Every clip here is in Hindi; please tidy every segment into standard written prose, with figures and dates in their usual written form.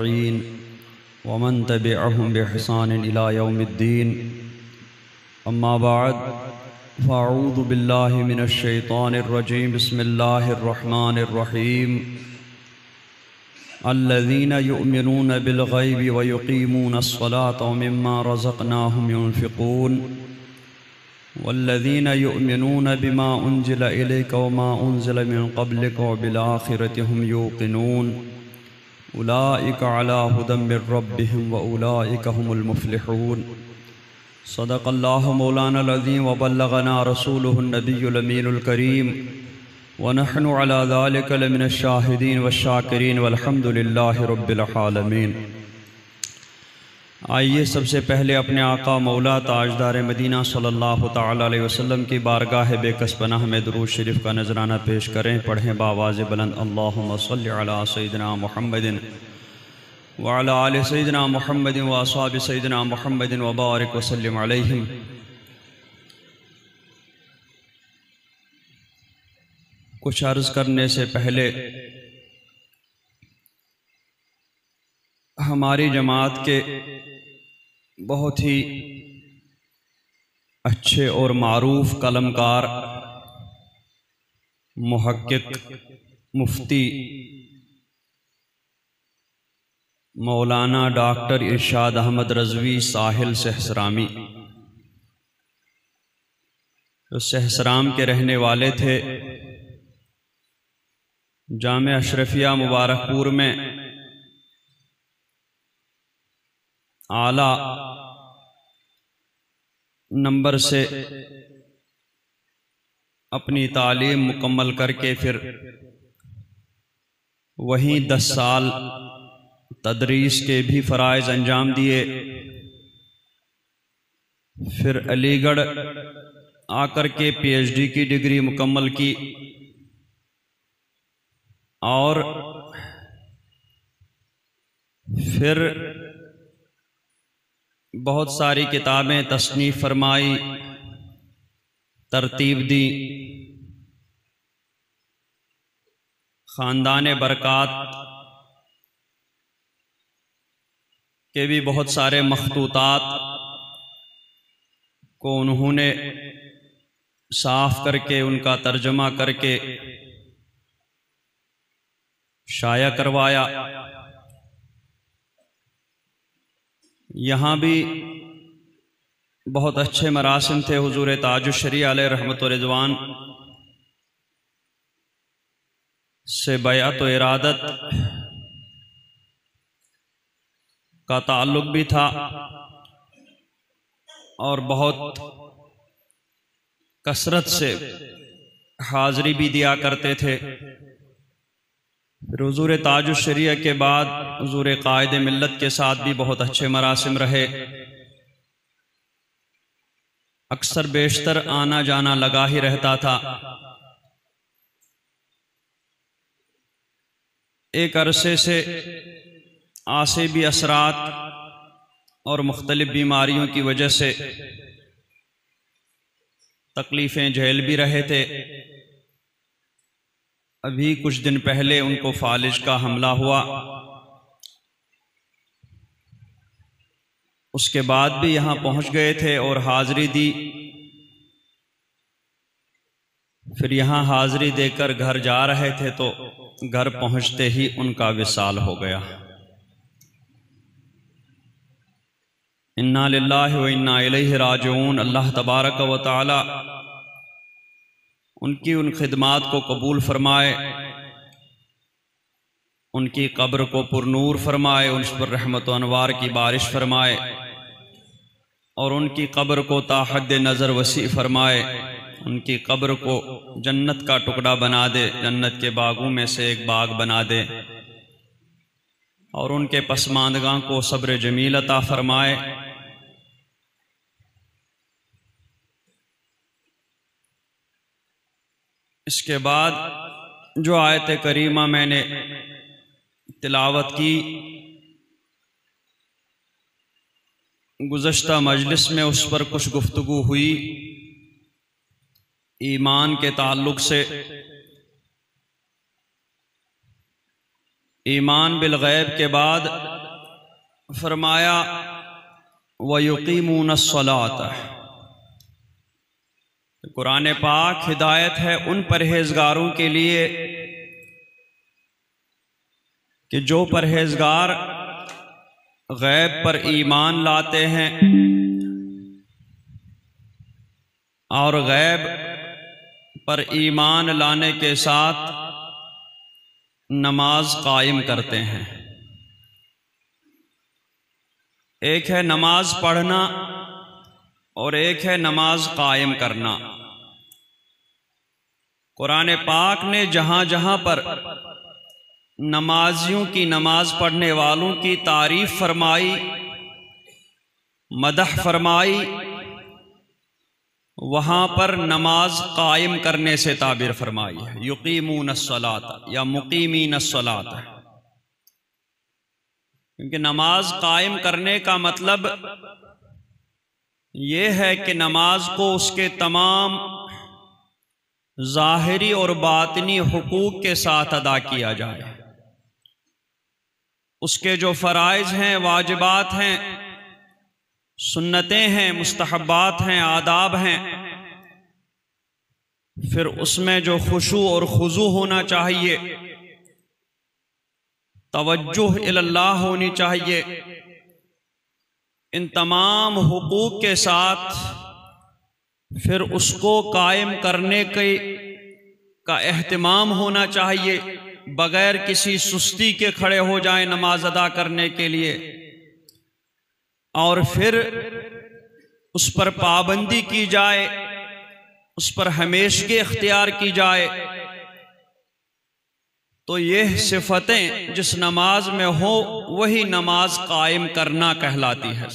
वमन तबिअहुम बिइहसान इला यौमिद्दीन अम्मा बाद फ़अऊज़ु बिल्लाहि मिनश शैतानिर रजीम बिस्मिल्लाहिर रहमानिर रहीम अल्लज़ीना युमिनून बिल ग़ैबि व युक़ीमूनस सलाता व मिम्मा रज़क़नाहुम युनफ़िक़ून वल्लज़ीना युमिनून बिमा उन्ज़िला इलैका व मा उन्ज़िला मिन क़ब्लिका व बिल आख़िरति हुम यूक़िनून उलाइका अला हुदम मिर रब्बिहिम व उलाइका हुमुल मुफ़्लिहून। सदक़ल्लाहु मौलाना अज़ीम व बल्लगना रसूलुहुन नबियुल अमीनुल करीम व नहनु अला ज़ालिका लमिनश शाहिदीन व शाकिरीन वल्हम्दुलिल्लाहि रब्बिल आलमीन। आइए सबसे पहले अपने आका मौला ताजदार मदीना सल्लल्लाहु तआला अलैहि वसल्लम की बारगाह बेकस पनाह में दुरूद शरीफ का नजराना पेश करें। पढ़ें बावाज़ बुलंद अल्लाहुम्मा सल्लि अला सय्यिदिना मुहम्मदिन व अला आलि सय्यिदिना मुहम्मदिन व अस्हाबि सय्यिदिना मुहम्मदिन व बारिक व सल्लिम अलैहिम। कुछ अर्ज़ करने से पहले हमारी जमात के बहुत ही अच्छे और मारूफ कलमकार मुहक्किक मुफ्ती मौलाना डॉक्टर इरशाद अहमद रज़वी साहिल सहसरामी, जो सहसराम के रहने वाले थे, जामे अशरफिया मुबारकपुर में आला नंबर से अपनी तालीम मुकम्मल करके फिर वहीं 10 साल तदरीस के भी फ़राइज़ अंजाम दिए। फिर अलीगढ़ आकर के PhD की डिग्री मुकम्मल की और फिर बहुत सारी किताबें तस्नीफ़ फरमाई, तरतीब दी। ख़ानदान बरक़ात के भी बहुत सारे मखतूतात को उन्होंने साफ़ करके उनका तर्जमा करके शाया करवाया। यहाँ भी बहुत अच्छे मरासिम थे। हुजूर ताजुश शरीअ अलैहि रहमत व रिज़वान से बैअत व इरादत का ताल्लुक़ भी था और बहुत कसरत से हाज़री भी दिया करते थे। फिर हुजूर ताजुश शरीअ के बाद हुजूर कायद मिल्लत के साथ भी बहुत अच्छे मरासिम रहे। अक्सर बेशतर आना जाना लगा ही रहता था। एक अरसे से आसिबी असरात और मुख्तलिफ बीमारियों की वजह से तकलीफ़ें झेल भी रहे थे। अभी कुछ दिन पहले उनको फालिज का हमला हुआ। उसके बाद भी यहाँ पहुँच गए थे और हाज़री दी। फिर यहाँ हाज़री देकर घर जा रहे थे तो घर पहुँचते ही उनका विसाल हो गया। इन्ना लिल्लाहि व इन्ना इलैहि राजिऊन। अल्लाह तबारक व तआला उनकी उन खिदमात को कबूल फरमाए, उनकी कब्र को पुरनूर फरमाए, उन पर रहमत व अनवार की बारिश फरमाए और उनकी कब्र को ताहद नज़र वसी फरमाए। उनकी कब्र को जन्नत का टुकड़ा बना दे, जन्नत के बागों में से एक बाग बना दे और उनके पसमानदगां को सब्र जमील अता फरमाए। इसके बाद जो आयत करीमा मैंने तिलावत की, गुज़श्ता मजलिस में उस पर कुछ गुफ्तगू हुई ईमान के ताल्लुक से। ईमान बिल गैब के बाद फरमाया वयुकीमूनस्सलात। कुरान पाक हिदायत है उन परहेजगारों के लिए कि जो परहेजगार गैब पर ईमान लाते हैं और गैब पर ईमान लाने के साथ नमाज कायम करते हैं। एक है नमाज पढ़ना और एक है नमाज कायम करना। कुरान पाक ने जहाँ जहाँ पर नमाजियों की, नमाज पढ़ने वालों की तारीफ फरमाई, मदह फरमाई, वहाँ पर नमाज कायम करने से ताबीर फरमाई है, युकीमूनस्सलात या मुकीमीनस्सलात। क्योंकि नमाज कायम करने का मतलब ये है कि नमाज को उसके तमाम ज़ाहिरी और बातिनी हुकूक के साथ अदा किया जाए। उसके जो फ़राइज़ हैं, वाजिबात हैं, सुन्नतें हैं, मुस्तहब्बात हैं, आदाब हैं, फिर उसमें जो खुशू और खुजू होना चाहिए, तवज्जुह इल्लाह होनी चाहिए, इन तमाम हुकूक के साथ फिर उसको कायम करने का एहतिमाम होना चाहिए। बगैर किसी सुस्ती के खड़े हो जाए नमाज अदा करने के लिए, और फिर उस पर पाबंदी की जाए, उस पर हमेशगी इख्तियार की जाए। तो यह सिफतें जिस नमाज में हो वही नमाज कायम करना कहलाती है।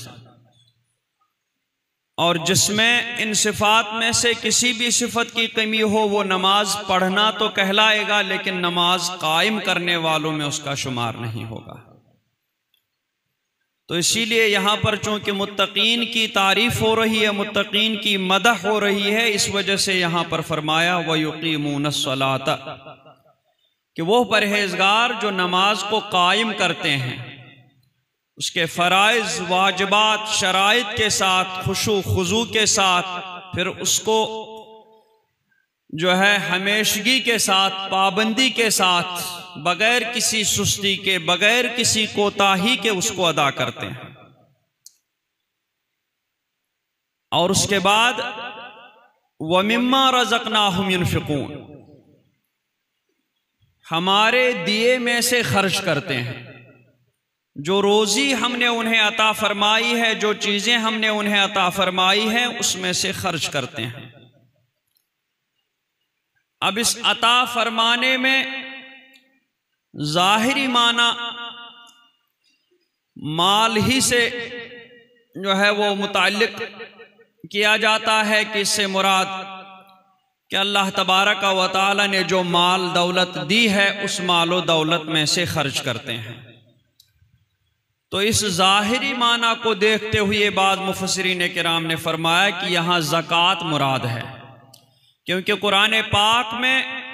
और जिसमें इन सिफात में से किसी भी सिफत की कमी हो वो नमाज पढ़ना तो कहलाएगा, लेकिन नमाज कायम करने वालों में उसका शुमार नहीं होगा। तो इसीलिए यहाँ पर चूंकि मुत्तकीन की तारीफ हो रही है, मुत्तकीन की मदह हो रही है, इस वजह से यहाँ पर फरमाया वयुकीमूनस्सलात, कि वो परहेजगार जो नमाज को कायम करते हैं, उसके फ़राइज़, वाजिबात, शराइत के साथ, खुशू खुजू के साथ, फिर उसको जो है हमेशगी के साथ, पाबंदी के साथ, बगैर किसी सुस्ती के, बगैर किसी कोताही के उसको अदा करते हैं। और उसके बाद वमिम्मा रज़क़नाहुम युनफ़िक़ून, हमारे दिए में से खर्च करते हैं। जो रोज़ी हमने उन्हें अता फरमाई है, जो चीज़ें हमने उन्हें अता फरमाई हैं, उसमें से खर्च करते हैं। अब इस अता फरमाने में ज़ाहिरी माना माल ही से जो है वो मुताल्लिक किया जाता है कि इससे मुराद कि अल्लाह तबारक व तआला ने जो माल दौलत दी है उस मालो दौलत में से खर्च करते हैं। तो इस ज़ाहिरी माना को देखते हुए बाद मुफस्सिरीन किराम ने फरमाया कि यहाँ ज़कात मुराद है, क्योंकि कुरान पाक में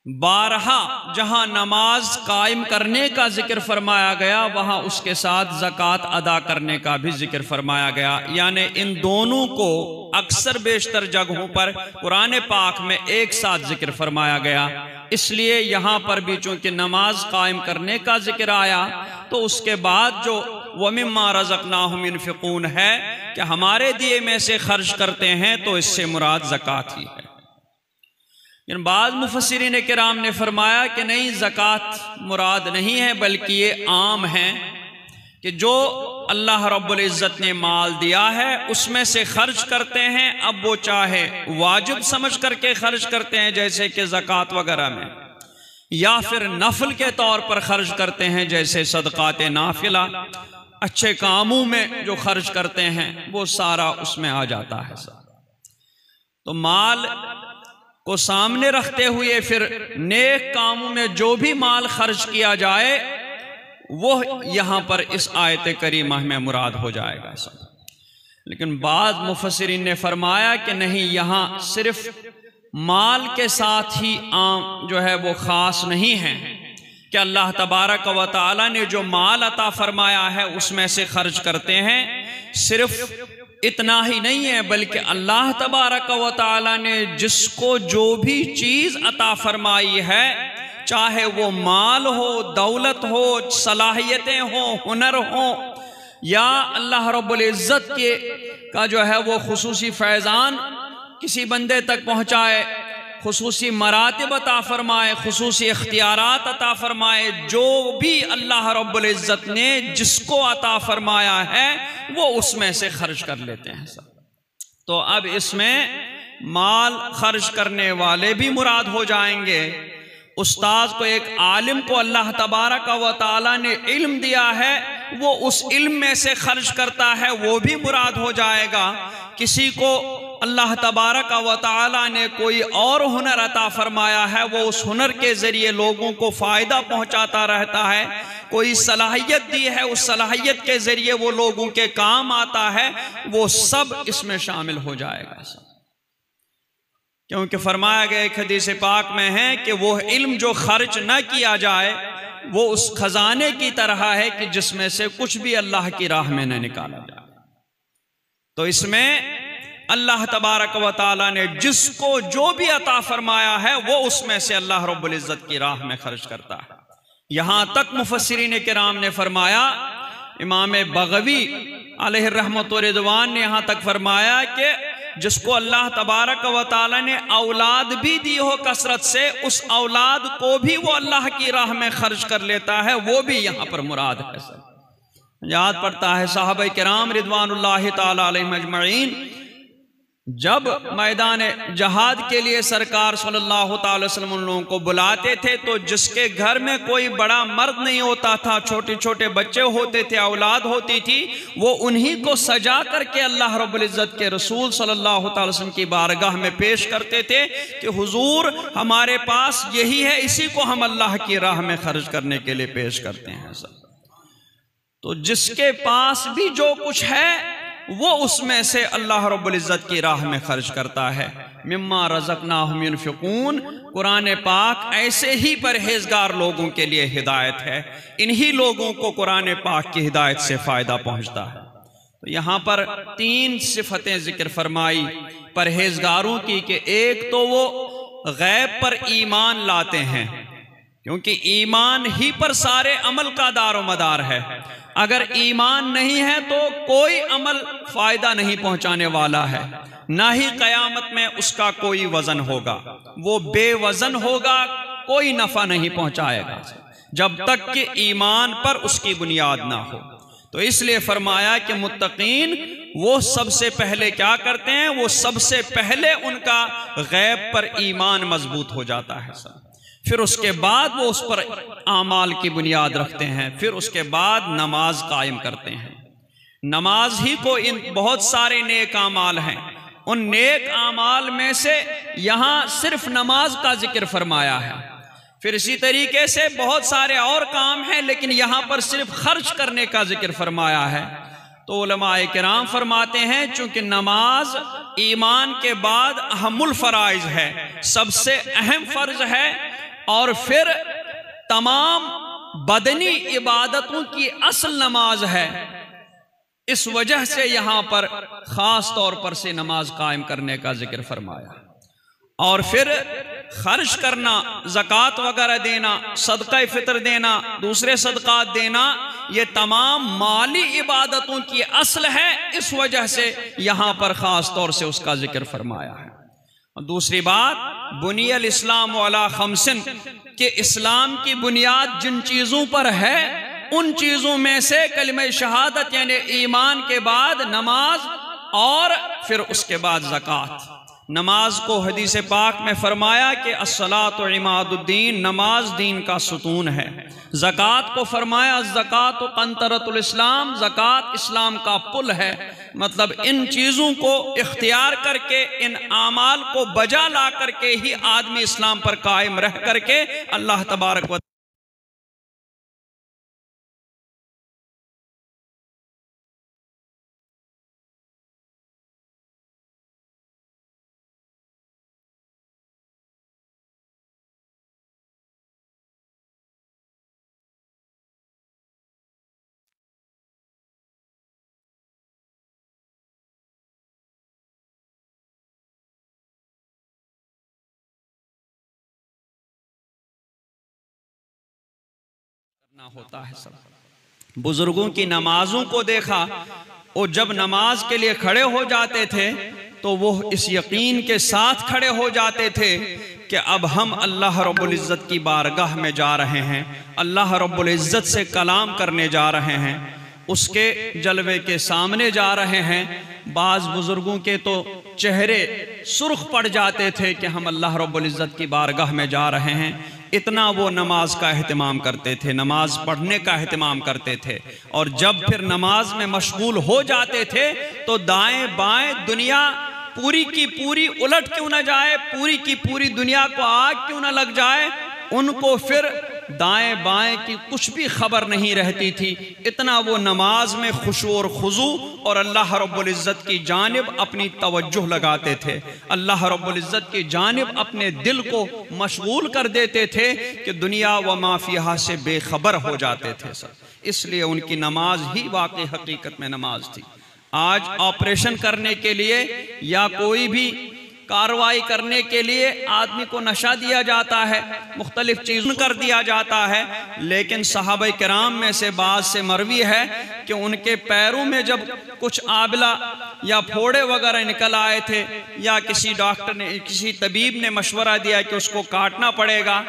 बारहा जहाँ नमाज कायम करने का जिक्र फरमाया गया, वहाँ उसके साथ ज़कात अदा करने का भी जिक्र फरमाया गया। यानी इन दोनों को अक्सर बेशतर जगहों पर कुरान पाक में एक साथ जिक्र फरमाया गया। इसलिए यहाँ पर भी चूंकि नमाज कायम करने का जिक्र आया, तो उसके बाद जो वमिम्मा रज़क़नाहुम युनफ़िक़ून है कि हमारे दिए में से खर्च करते हैं, तो इससे मुराद ज़कात ही है। इन बाद मुफस्सिरीन किराम ने फरमाया कि नहीं, ज़कात मुराद नहीं है, बल्कि ये आम है कि जो अल्लाह रब्बुल इज़्ज़त ने माल दिया है उसमें से खर्च करते हैं। अब वो चाहे वाजिब समझ करके खर्च करते हैं जैसे कि ज़कात वगैरह में, या फिर नफल के तौर पर खर्च करते हैं जैसे सदक़ात नाफिला, अच्छे कामों में जो खर्च करते हैं वो सारा उसमें आ जाता है। तो माल को सामने रखते हुए फिर नेक कामों में जो भी माल खर्च किया जाए वो यहाँ पर इस आयत करीमा में मुराद हो जाएगा। लेकिन बाद मुफस्सिरीन ने फरमाया कि नहीं, यहाँ सिर्फ माल के साथ ही आम जो है वो ख़ास नहीं है, कि अल्लाह तबारक व तआला ने जो माल अता फरमाया है उसमें से खर्च करते हैं। सिर्फ इतना ही नहीं है बल्कि अल्लाह तबारक व तआला ने जिसको जो भी चीज़ अता फरमाई है, चाहे वो माल हो, दौलत हो, सलाहियतें हो, हुनर हो, या अल्लाह रब्बुल इज़्ज़त के का जो है वो खुसूसी फैज़ान किसी बंदे तक पहुँचाए, खुसूसी मरातिब अता फरमाए, खुसूसी इख्तियारात अता फरमाए, जो भी अल्लाह रब्बुल इज़्ज़त ने जिसको अता फरमाया है वो उसमें से खर्च कर लेते हैं सब। तो अब इसमें माल खर्च करने वाले भी मुराद हो जाएंगे। उस्ताद को, एक आलिम को अल्लाह तबारक व तआला ने इल्म दिया है, वो उस इल्म में से खर्च करता है, वो भी मुराद हो जाएगा। किसी को अल्लाह तबारक व तआला ने कोई और हुनर अता फरमाया है, वो उस हुनर के ज़रिए लोगों को फ़ायदा पहुँचाता रहता है। कोई सलाहियत दी है, उस सलाहियत के ज़रिए वो लोगों के काम आता है, वो सब इसमें शामिल हो जाएगा सब। क्योंकि फरमाया गया एक हदीस पाक में है कि वो इल्म जो खर्च न किया जाए वो उस खजाने की तरह है कि जिसमें से कुछ भी अल्लाह की राह में न निकाला जाए। तो इसमें अल्लाह तबारक व तआला ने जिसको जो भी अता फरमाया है वो उसमें से अल्लाह रब्बुल इज़्ज़त की राह में खर्च करता है। यहाँ तक मुफस्सिरीन किराम ने फरमाया, इमाम बग़वी अलैहि रहमत व रिज़वान ने यहाँ तक फरमाया कि जिसको अल्लाह तबारक व तआला ने औलाद भी दी हो कसरत से, उस औलाद को भी वो अल्लाह की राह में खर्च कर लेता है, वो भी यहाँ पर मुराद है सब। याद पड़ता है सहाबा किराम रिदवानुल्लाहि ताला अलैहिम अजमईन जब मैदान जहाद के लिए सरकार सल्लल्लाहु अलैहि वसल्लम उन लोगों को बुलाते थे, तो जिसके घर में कोई बड़ा मर्द नहीं होता था, छोटे छोटे बच्चे होते थे, औलाद होती थी, वो उन्हीं को सजा करके अल्लाह रब्बुल इज़्ज़त के रसूल सल्लल्लाहु अलैहि वसल्लम की बारगाह में पेश करते थे कि हुजूर हमारे पास यही है, इसी को हम अल्लाह की राह में खर्च करने के लिए पेश करते हैं सब। तो जिसके पास भी जो कुछ है वो उसमें से अल्लाह रब्बुल इज़्ज़त की राह में खर्च करता है। मिम्मा रज़क़नाहुम युनफ़िक़ून, कुरान पाक ऐसे ही परहेज़गार लोगों के लिए हिदायत है, इन्हीं लोगों को कुरान पाक की हिदायत से फ़ायदा पहुँचता है। तो यहाँ पर तीन सिफ़तें ज़िक्र फरमाई परहेज़गारों की कि एक तो वो गैब पर ईमान लाते हैं, क्योंकि ईमान ही पर सारे अमल का दारो मदार है। अगर ईमान नहीं है तो कोई अमल फायदा नहीं पहुंचाने वाला है, ना ही कयामत में उसका कोई वजन होगा, वो बेवजन होगा, कोई नफा नहीं पहुंचाएगा जब तक कि ईमान पर उसकी बुनियाद ना हो। तो इसलिए फरमाया कि मुत्तकीन वो सबसे पहले क्या करते हैं, वो सबसे पहले उनका गैब पर ईमान मजबूत हो जाता है सब, फिर उसके बाद वो उस पर आमाल की बुनियाद रखते हैं, फिर उसके बाद नमाज कायम करते हैं। नमाज ही को इन बहुत सारे नेक आमाल हैं, उन नेक आमाल में से यहाँ सिर्फ नमाज का जिक्र फरमाया है। फिर इसी तरीके से बहुत सारे और काम हैं, लेकिन यहाँ पर सिर्फ खर्च करने का जिक्र फरमाया है। तो उलमाए किराम फरमाते हैं चूंकि नमाज ईमान के बाद अहमुल फराइज है, सबसे अहम फर्ज है, और फिर तमाम बदनी इबादतों की असल नमाज है, इस वजह से यहाँ पर खास तौर पर से नमाज कायम करने का जिक्र फरमाया। और फिर खर्च करना, ज़कात वगैरह देना, सदका फितर देना, दूसरे सदकात देना, ये तमाम माली इबादतों की असल है, इस वजह से यहाँ पर ख़ास तौर से उसका जिक्र फरमाया है। और दूसरी बात, बुनियल इस्लाम वाला खमसिन, के इस्लाम की बुनियाद जिन चीज़ों पर है उन चीज़ों में से कलिमा शहादत यानी ईमान के बाद नमाज, और फिर उसके बाद ज़कात। नमाज को हदीस पाक में फरमाया कि अस्सलातु इमादुद्दीन, नमाज दीन का सुतून है। ज़कात को फरमाया ज़कात क़ंतरतुल इस्लाम, ज़कात इस्लाम का पुल है। मतलब इन चीज़ों को इख्तियार करके, इन आमाल को बजा ला करके ही आदमी इस्लाम पर कायम रह करके अल्लाह तबारक व होता है। सब बुजुर्गों की नमाजों को देखा, और जब नमाज के लिए खड़े हो जाते थे तो वो इस यकीन के साथ खड़े हो जाते थे कि अब हम अल्लाह रब्बुल इज़्ज़त की बारगाह में जा रहे हैं, अल्लाह रब्बुल इज़्ज़त से कलाम करने जा रहे हैं, उसके जलवे के सामने जा रहे हैं। बाज़ बुज़ुर्गों के तो चेहरे सुर्ख पड़ जाते थे कि हम अल्लाह रब्बुल इज़्ज़त की बारगाह में जा रहे हैं। इतना वो नमाज का एहतमाम करते थे, नमाज पढ़ने का एहतमाम करते थे। और जब फिर नमाज में मशगूल हो जाते थे तो दाएं बाएं दुनिया पूरी की पूरी उलट क्यों न जाए, पूरी की पूरी दुनिया को आग क्यों न लग जाए, उनको फिर दाएं बाएं की कुछ भी खबर नहीं रहती थी। इतना वो नमाज में खुशू और खुजू और अल्लाह रब्बुल इज़्ज़त की जानिब अपनी तवज्जुह लगाते थे, अल्लाह रब्बुल इज़्ज़त की जानिब अपने दिल को मशगूल कर देते थे कि दुनिया व माफिया से बेखबर हो जाते थे सब। इसलिए उनकी नमाज ही वाकई हकीकत में नमाज थी। आज ऑपरेशन करने के लिए या कोई भी कार्रवाई करने के लिए आदमी को नशा दिया जाता है, मुख्तलिफ चीज़ों कर दिया जाता है, लेकिन सहाबा किराम में से बाज़ से मरवी है कि उनके पैरों में जब कुछ आबला या फोड़े वगैरह निकल आए थे या किसी डॉक्टर ने, किसी तबीब ने मशवरा दिया कि उसको काटना पड़ेगा,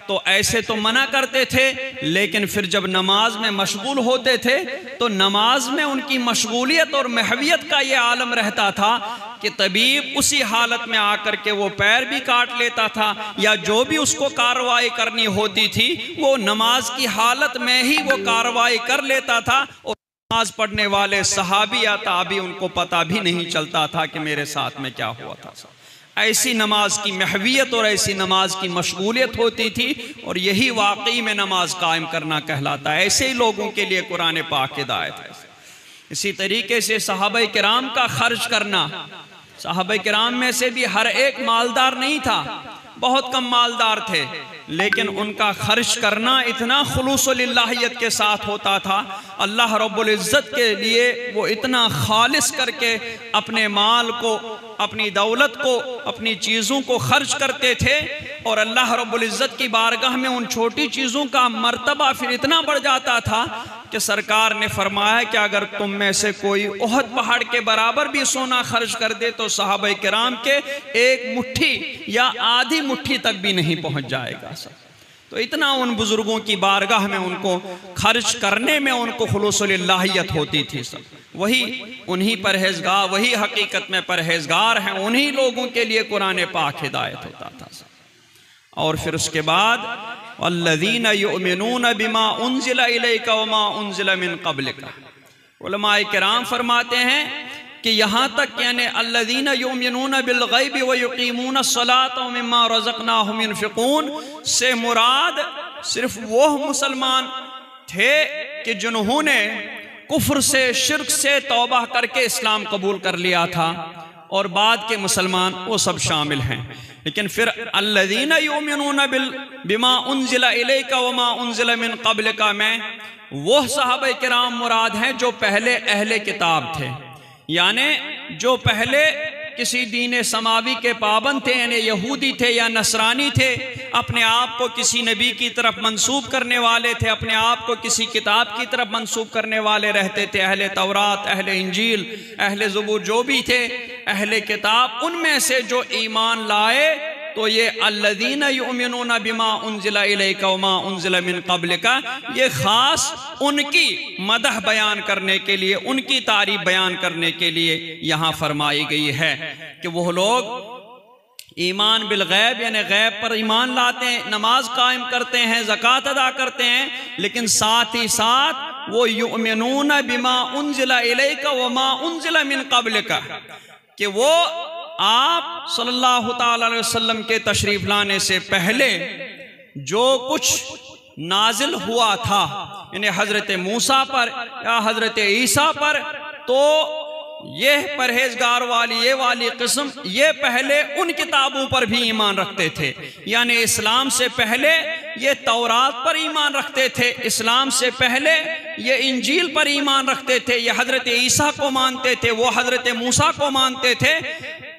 तो ऐसे तो मना करते थे, लेकिन फिर जब नमाज में मशगूल होते थे तो नमाज में उनकी मशगूलियत और महवियत का ये आलम रहता था कि तबीब उसी हालत में आकर के वो पैर भी काट लेता था या जो भी उसको कार्रवाई करनी होती थी वो नमाज की हालत में ही वो कार्रवाई कर लेता था। और नमाज पढ़ने वाले सहाबी या ताबी उनको पता भी नहीं चलता था कि मेरे साथ में क्या हुआ था। ऐसी नमाज की महवियत और ऐसी नमाज की मशगूलियत होती थी, और यही वाकई में नमाज कायम करना कहलाता है। ऐसे ही लोगों के लिए कुरान पाक हिदायत है। इसी तरीके से सहाबा किराम का खर्च करना, सहाबा किराम में से भी हर एक मालदार नहीं था, बहुत कम मालदार थे, लेकिन उनका खर्च करना इतना खुलूस लिल्लाहियत के साथ होता था। अल्लाह रब्बुल इज़्ज़त के लिए वो इतना खालिस करके अपने माल को, अपनी दौलत को, अपनी चीज़ों को खर्च करते थे। और अल्लाह रब्बुल इज़्ज़त की बारगाह में उन छोटी चीज़ों का मर्तबा फिर इतना बढ़ जाता था कि सरकार ने फरमाया कि अगर तुम में से कोई उहद पहाड़ के बराबर भी सोना खर्च कर दे तो सहाबा किराम के एक मुट्ठी या आधी मुट्ठी तक भी नहीं पहुंच जाएगा। तो इतना उन बुजुर्गों की बारगाह में उनको खर्च करने में उनको खुलूसुलिल्लाहियत होती थी। सब वही उन्हीं परहेजगार, वही हकीकत में परहेजगार हैं, उन्हीं लोगों के लिए कुरान पाक हिदायत होता था। और फिर उसके बाद वल्लज़ीना युमिनून बिमा उन्ज़िला इलैका वमा उन्ज़िला मिन क़ब्लिका, उलमाए किराम फरमाते हैं कि यहाँ तक यानी अल्लज़ीना युमिनून बिल ग़ैबि व युक़ीमून अस्सलात व मिम्मा रज़क़नाहुम युनफ़िक़ून से मुराद सिर्फ वो मुसलमान थे कि जिन्होंने कुफ्र से, शिर्क से तौबा करके इस्लाम कबूल कर लिया था, और बाद के मुसलमान वो सब शामिल हैं। लेकिन फिर अल्लज़ीना युमिनून बिमा उन्ज़िला इलैका वमा उन्ज़िला मिन क़ब्लिका में वो सहाबा किराम मुराद हैं जो पहले अहले किताब थे, यानी जो पहले किसी दीन समावी के पाबंद थे, यानी यहूदी थे या नसरानी थे, अपने आप को किसी नबी की तरफ मंसूब करने वाले थे, अपने आप को किसी किताब की तरफ मंसूब करने वाले रहते थे। अहले तौरात, अहले इंजील, अहले ज़बूर जो भी थे अहले किताब, उनमें से जो ईमान लाए तो ये अल्लज़ीना युमिनून बिमा उन्ज़िला इलैका वमा उन्ज़िला मिन क़ब्लिका, ये ख़ास उनकी मदह बयान करने के लिए, उनकी तारीफ बयान करने के लिए यहाँ फरमाई गई है कि वो लोग ईमान बिल गैब यानी गैब पर ईमान लाते हैं, नमाज कायम करते हैं, ज़कात अदा करते हैं, लेकिन साथ ही साथ वो युमिनून बिमा उन्ज़िला इलैका वमा उन्ज़िला मिन क़ब्लिका, कि वो आप सल्लल्लाहु ताला अलैहि वसल्लम के तशरीफ लाने से पहले जो कुछ नाजिल हुआ था, यानी हजरत मूसा पर या हजरत ईसा पर, तो ये परहेजगार वाली ये वाली किस्म ये पहले उन किताबों पर भी ईमान रखते थे, यानी इस्लाम से पहले ये तौरात पर ईमान रखते थे, इस्लाम से पहले ये इंजील पर ईमान रखते थे, ये हजरत ईसा को मानते थे, वो हजरत मूसा को मानते थे।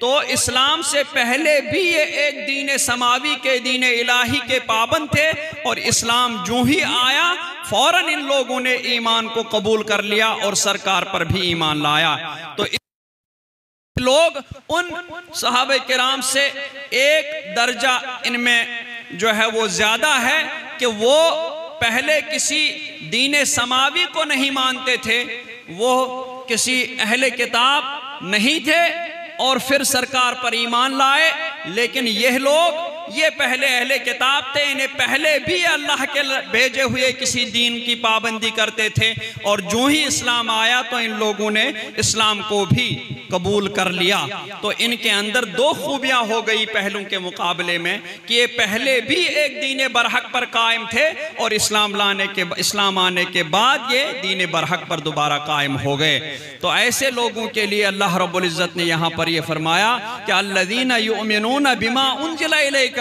तो इस्लाम से पहले भी ये एक दीन समावी के दीन इलाही के पाबंद थे, और इस्लाम जो ही आया फौरन इन लोगों ने ईमान को कबूल कर लिया और सरकार पर भी ईमान लाया। तो लोग उन सहाबे किराम से एक दर्जा इनमें जो है वो ज्यादा है कि वो पहले किसी दीन समावी को नहीं मानते थे, वो किसी अहले किताब नहीं थे और फिर सरकार पर ईमान लाए। लेकिन यह लोग ये पहले अहले किताब थे, इन्हें पहले भी अल्लाह के भेजे हुए किसी दीन की पाबंदी करते थे, और जो ही इस्लाम आया तो इन लोगों ने इस्लाम को भी कबूल कर लिया। तो इनके अंदर दो खूबियां हो गई पहलू के मुकाबले में कि ये पहले भी एक दीन बरहक पर कायम थे और इस्लाम आने के बाद ये दीन बरहक पर दोबारा कायम हो गए। तो ऐसे लोगों के लिए अल्लाह रब्बुल इज़्ज़त ने यहाँ पर यह फरमाया कि अल्लज़ीना युमिनूना बिमा उनज़िला इलैका,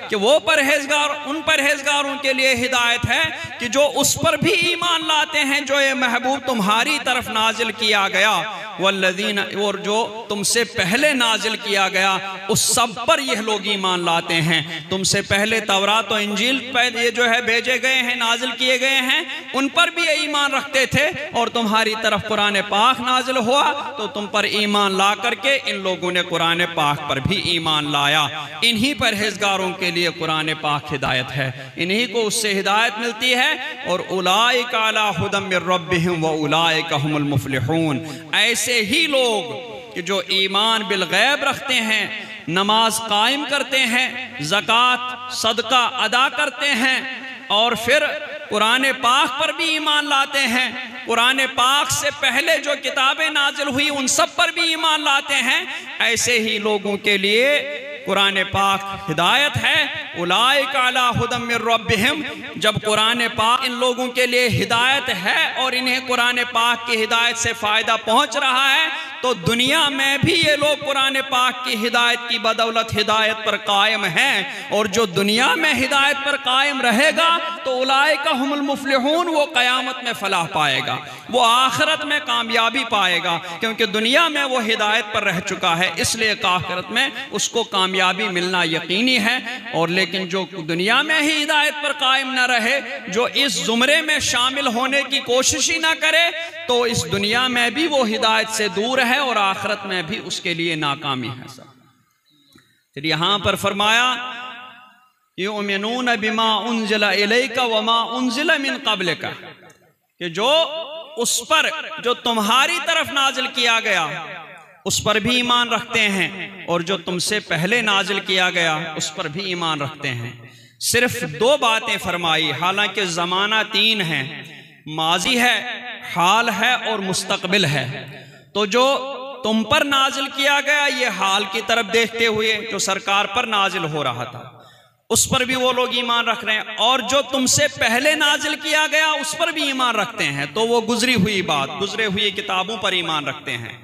कि वो परहेजगार, उन परहेजगारों के लिए हिदायत है कि जो उस पर भी ईमान लाते हैं जो ये महबूब तुम्हारी तरफ नाजिल किया गया, वल्लज़ीना, और जो तुमसे पहले नाजिल किया गया उस सब पर यह लोग ईमान लाते हैं। तुमसे पहले तौरात और इंजील ये जो है भेजे गए हैं, नाजिल किए गए हैं, उन पर भी ये ईमान रखते थे, और तुम्हारी तरफ कुरान पाक नाजिल हुआ तो तुम पर ईमान ला करके इन लोगों ने कुरान पाक पर भी ईमान लाया। इन्हीं परहेजगारों के लिए कुरान पाक हिदायत है, इन्हीं को उससे हिदायत मिलती है। और उलाइका अला हुदम मिर रब्बिहिम व उलाइका हुमुल मुफ्लिहून, ऐसे ही लोग कि जो ईमान बिल गैब रखते हैं, नमाज कायम करते हैं, ज़कात सदका अदा करते हैं, और फिर कुरान पाक पर भी ईमान लाते हैं, कुरान पाक से पहले जो किताबें नाजिल हुई उन सब पर भी ईमान लाते हैं, ऐसे ही लोगों के लिए कुरान पाक हिदायत है। उलाइका अला हुदम मिर रब्बिहिम, जब कुरान पाक इन लोगों के लिए हिदायत है और इन्हें कुरान पाक की हिदायत से फ़ायदा पहुंच रहा है, तो दुनिया में भी ये लोग कुरान पाक की हिदायत की बदौलत हिदायत पर कायम हैं। और जो दुनिया में हिदायत पर कायम रहेगा तो उलाइका हुमुल मुफ्लिहून, वो क़यामत में फलाह पाएगा, वो आखिरत में कामयाबी पाएगा, क्योंकि दुनिया में वो हिदायत पर रह चुका है, इसलिए आखिरत में उसको कामयाबी मिलना यकीनी है। और लेकिन जो दुनिया में ही हिदायत पर कायम न रहे, जो इस जुमरे में शामिल होने की कोशिश ही ना करे, तो इस दुनिया में भी वो हिदायत से दूर है और आखिरत में भी उसके लिए नाकामी है। फिर यहां पर फरमाया युमिनून बिमा उनज़िला इलैका व मा उनज़िला मिन क़ब्लिका, कि जो उस पर जो तुम्हारी तरफ नाजिल किया गया उस पर भी ईमान रखते हैं, और जो तुमसे पहले नाजिल किया गया उस पर भी ईमान रखते हैं। सिर्फ दो बातें फरमाई, हालांकि ज़माना तीन है, माजी है, हाल है और मुस्तकबिल है। तो जो तुम पर नाजिल किया गया ये हाल की तरफ देखते हुए जो सरकार पर नाजिल हो रहा था उस पर भी वो लोग ईमान रख रहे हैं, और जो तुमसे पहले नाजिल किया गया उस पर भी ईमान रखते हैं, तो वो गुजरी हुई बात, गुजरे हुई किताबों पर ईमान रखते हैं।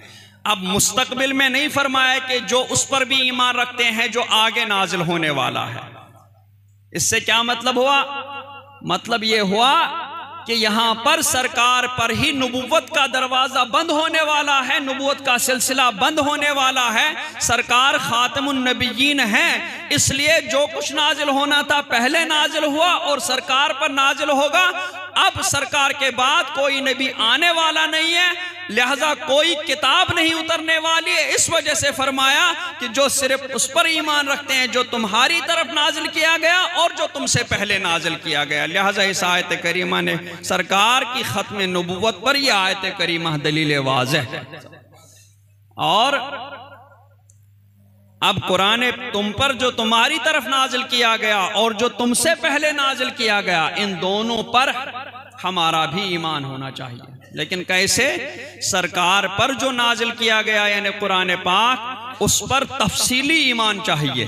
अब मुस्तकबिल में नहीं फरमाया कि जो उस पर भी ईमान रखते हैं जो आगे नाजिल होने वाला है। इससे क्या मतलब हुआ? मतलब ये हुआ कि यहां पर सरकार पर ही नबूवत का दरवाजा बंद होने वाला है, नबूवत का सिलसिला बंद होने वाला है। सरकार खातमुन नबिय्यीन है, इसलिए जो कुछ नाजिल होना था पहले नाजिल हुआ और सरकार पर नाजिल होगा। अब सरकार के बाद कोई नबी आने वाला नहीं है, लिहाजा कोई किताब नहीं उतरने वाली है। इस वजह से फरमाया कि जो सिर्फ उस पर ईमान रखते हैं जो तुम्हारी तरफ नाजिल किया गया और जो तुमसे पहले नाजिल किया गया। लिहाजा इस आयत करीमा ने सरकार की खत्म नबुव्वत पर यह आयत करीमा दलील वाज़ेह है। और अब कुरान तुम पर जो तुम्हारी तरफ नाजिल किया गया और जो तुमसे पहले नाजिल किया गया, इन दोनों पर हमारा भी ईमान होना चाहिए। लेकिन कैसे? सरकार पर जो नाजिल किया गया यानी कुरान पाक, उस पर तफसीली ईमान चाहिए,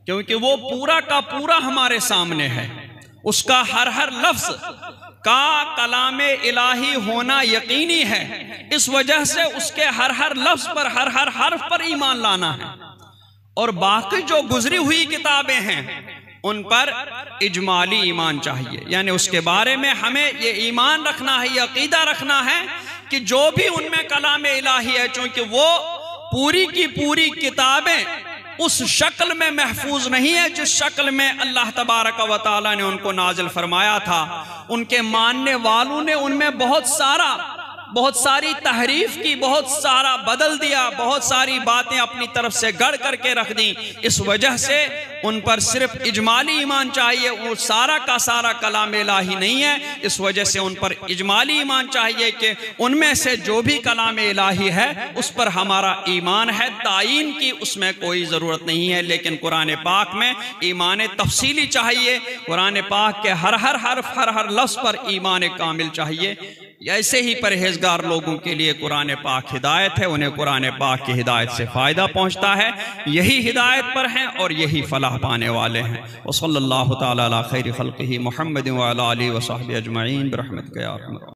क्योंकि वो पूरा का पूरा हमारे सामने है। उसका हर हर लफ्ज का कलामे इलाही होना यकीनी है, इस वजह से उसके हर हर लफ्ज पर, हर हर हर्फ पर ईमान लाना है। और बाकी जो गुजरी हुई किताबें हैं उन पर इजमाली ईमान चाहिए, यानी उसके बारे में हमें ये ईमान रखना है, ये अकीदा रखना है कि जो भी उनमें कलाम इलाही है, चूंकि वो पूरी की पूरी किताबें उस शक्ल में महफूज नहीं है जिस शक्ल में अल्लाह तबारक व तआला ने उनको नाजिल फरमाया था। उनके मानने वालों ने उनमें बहुत सारी तहरीफ की, बहुत सारा बदल दिया, बहुत सारी बातें अपनी तरफ से गढ़ करके रख दी। इस वजह से उन पर सिर्फ इजमाली ईमान चाहिए, वो सारा का सारा कलाम इलाही नहीं है। इस वजह से उन पर इजमाली ईमान चाहिए कि उनमें से जो भी कलाम इलाही है उस पर हमारा ईमान है, तायीन की उसमें कोई ज़रूरत नहीं है। लेकिन कुरान पाक में ईमान तफसीली चाहिए, कुरान पाक के हर हर्फ हर लफ्ज़ पर ईमान कामिल चाहिए। ऐसे ही परहेजगार लोगों के लिए कुरान पाक हिदायत है, उन्हें कुरान पाक की हिदायत से फ़ायदा पहुँचता है, यही हिदायत पर हैं और यही फलाह पाने वाले हैं। व सल्लल्लाहु तआला अला खैरि खल्क़िही मुहम्मद व अला आलिहि व सहबिही अजमईन बिरहमतिका या अरहमर राहिमीन।